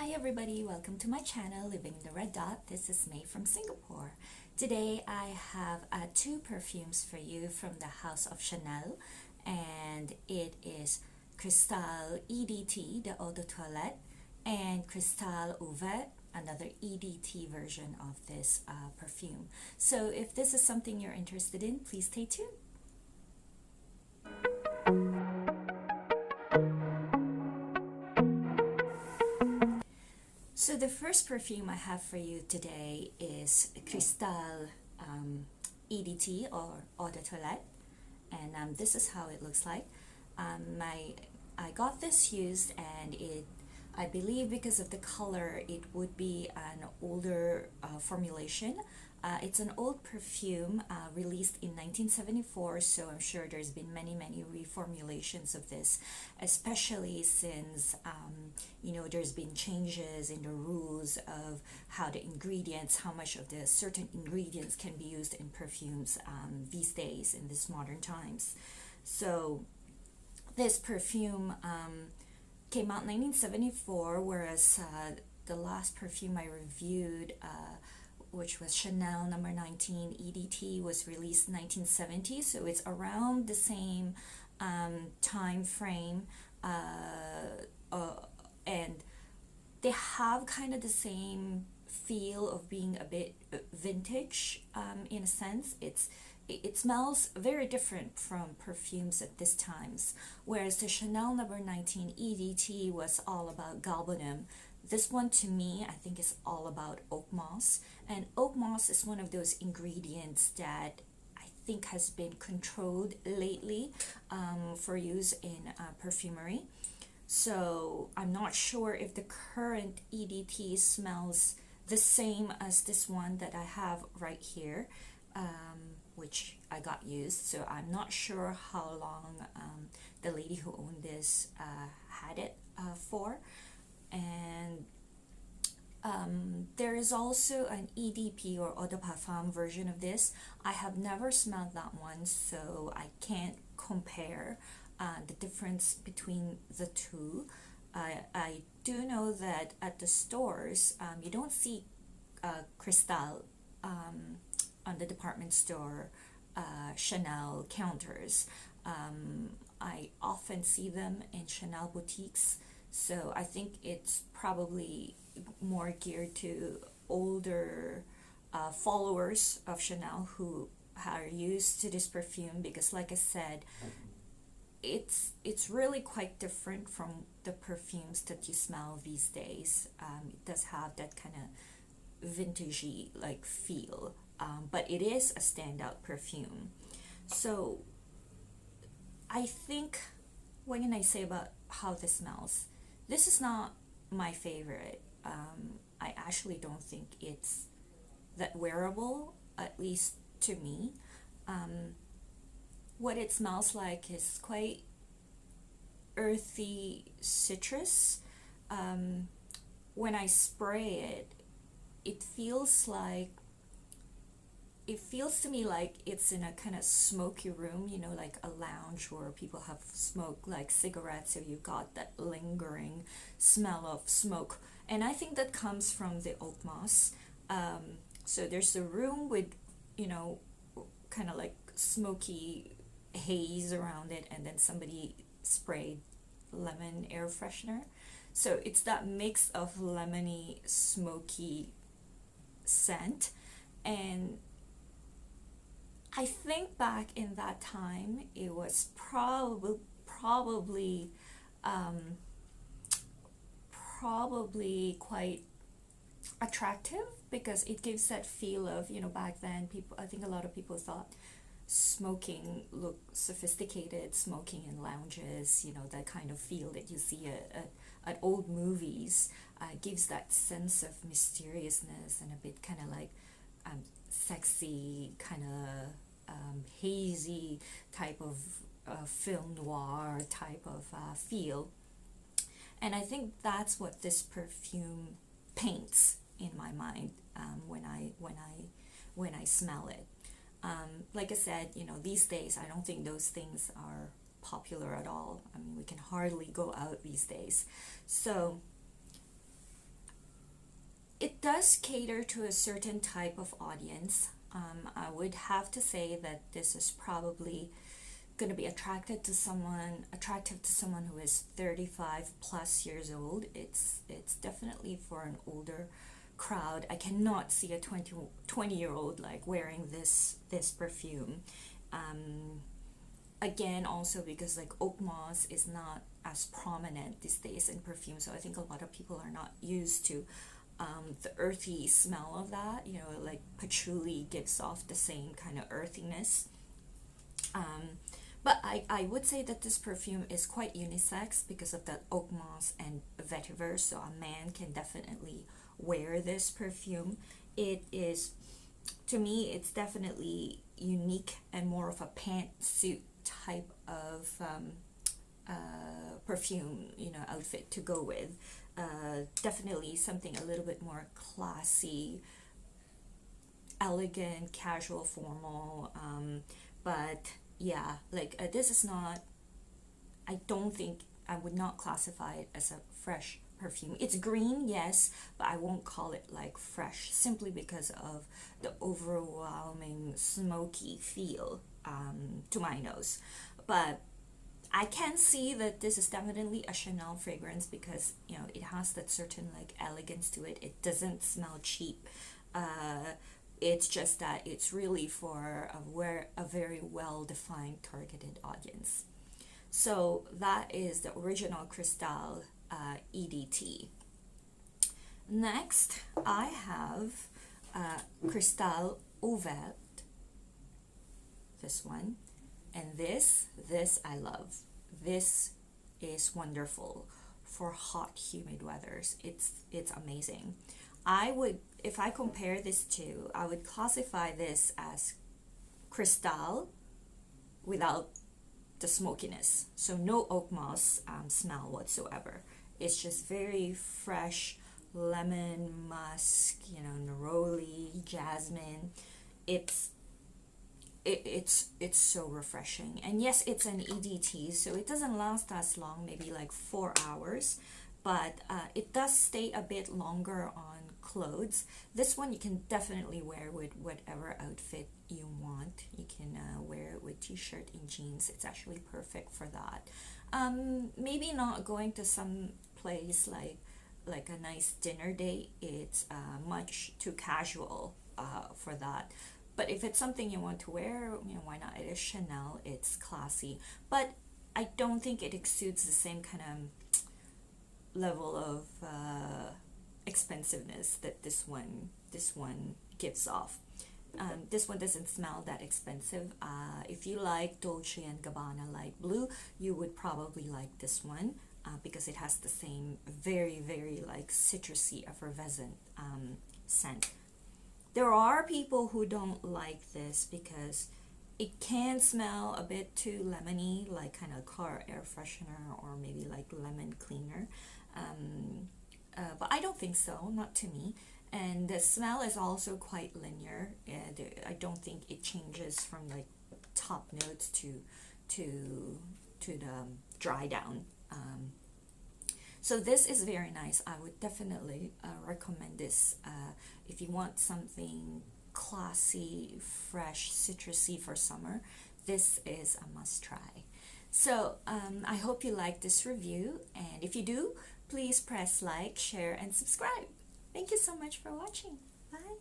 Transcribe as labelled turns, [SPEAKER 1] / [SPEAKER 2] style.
[SPEAKER 1] Hi everybody, welcome to my channel Living the Red Dot. This is May from Singapore. Today I have two perfumes for you from the house of Chanel, and it is Cristalle EDT, the Eau de Toilette, and Cristalle Eau Verte, another EDT version of this perfume. So if this is something you're interested in, please stay tuned. So the first perfume I have for you today is Cristalle EDT or Eau de Toilette, and this is how it looks like. I got this used, and I believe because of the color it would be an older formulation. It's an old perfume released in 1974, so I'm sure there's been many reformulations of this, especially since there's been changes in the rules of how much of the certain ingredients can be used in perfumes these days in these modern times. So this perfume came out in 1974, whereas the last perfume I reviewed, which was Chanel number 19 EDT, was released in 1970, so it's around the same time frame, and they have kind of the same feel of being a bit vintage in a sense. It smells very different from perfumes at this times, whereas the Chanel number 19 EDT was all about galbanum. This one, to me, I think is all about oak moss, and oak moss is one of those ingredients that I think has been controlled lately for use in perfumery. So I'm not sure if the current EDT smells the same as this one that I have right here, which I got used. So I'm not sure how long the lady who owned this had it for. And there is also an EDP or Eau de Parfum version of this. I have never smelled that one, so I can't compare the difference between the two. I do know that at the stores you don't see Cristalle on the department store Chanel counters. I often see them in Chanel boutiques, so I think it's probably more geared to older followers of Chanel who are used to this perfume, because like I said, it's really quite different from the perfumes that you smell these days. It does have that kind of vintagey like feel, but it is a standout perfume. So I think when I say about how this smells, this is not my favorite. I actually don't think it's that wearable, at least to me. What it smells like is quite earthy citrus. When I spray it, it feels to me like it's in a kind of smoky room, like a lounge where people have smoked like cigarettes, so you got that lingering smell of smoke. And I think that comes from the oak moss. So there's a room with, kind of like smoky haze around it, and then somebody sprayed lemon air freshener. So it's that mix of lemony, smoky scent. And I think back in that time, it was probably quite attractive, because it gives that feel of, back then I think a lot of people thought smoking looked sophisticated, smoking in lounges, that kind of feel that you see at old movies, gives that sense of mysteriousness and a bit kind of like sexy, kind of hazy type of film noir type of feel. And I think that's what this perfume paints in my mind when I smell it. Like I said, these days I don't think those things are popular at all. I mean, we can hardly go out these days. So it does cater to a certain type of audience. I would have to say that this is probably going to be attractive to someone who is 35 plus years old. It's definitely for an older crowd. I cannot see a 20 year old like wearing this perfume. Again, also because like oak moss is not as prominent these days in perfume, so I think a lot of people are not used to the earthy smell of that. You know, like patchouli gives off the same kind of earthiness. But I would say that this perfume is quite unisex because of the oak moss and vetiver, so a man can definitely wear this perfume. It is, to me, it's definitely unique and more of a pantsuit type of perfume, you know, outfit to go with. Definitely something a little bit more classy, elegant, casual, formal, but yeah, like this is not, I don't think, I would not classify it as a fresh perfume. It's green, yes, but I won't call it like fresh simply because of the overwhelming smoky feel to my nose. But I can see that this is definitely a Chanel fragrance because, you know, it has that certain like elegance to it. It doesn't smell cheap. It's just that it's really for a very well defined targeted audience. So that is the original Cristalle EDT. Next, I have Cristalle Eau Verte, this one, and this I love. This is wonderful for hot, humid weathers. It's amazing. I would, if I compare this to, I would classify this as Cristalle without the smokiness. So no oak moss smell whatsoever. It's just very fresh lemon, musk, you know, neroli, jasmine. It's it's so refreshing. And yes, it's an EDT, so it doesn't last as long, maybe like 4 hours, but it does stay a bit longer on clothes. This one you can definitely wear with whatever outfit you want. You can wear it with t-shirt and jeans. It's actually perfect for that. Maybe not going to some place like a nice dinner date. It's much too casual for that. But if it's something you want to wear, you know, why not? It is Chanel. It's classy, but I don't think it exudes the same kind of level of expensiveness that this one gives off. This one doesn't smell that expensive. If you like Dolce and Gabbana light blue, you would probably like this one because it has the same very, very like citrusy, effervescent scent. There are people who don't like this because it can smell a bit too lemony, like kind of car air freshener or maybe like lemon cleaner. But I don't think so, not to me. And the smell is also quite linear. I don't think it changes from like top notes to the dry down. So this is very nice. I would definitely recommend this if you want something classy, fresh, citrusy for summer. This is a must try. So I hope you like this review, and if you do, please press like, share, and subscribe. Thank you so much for watching. Bye.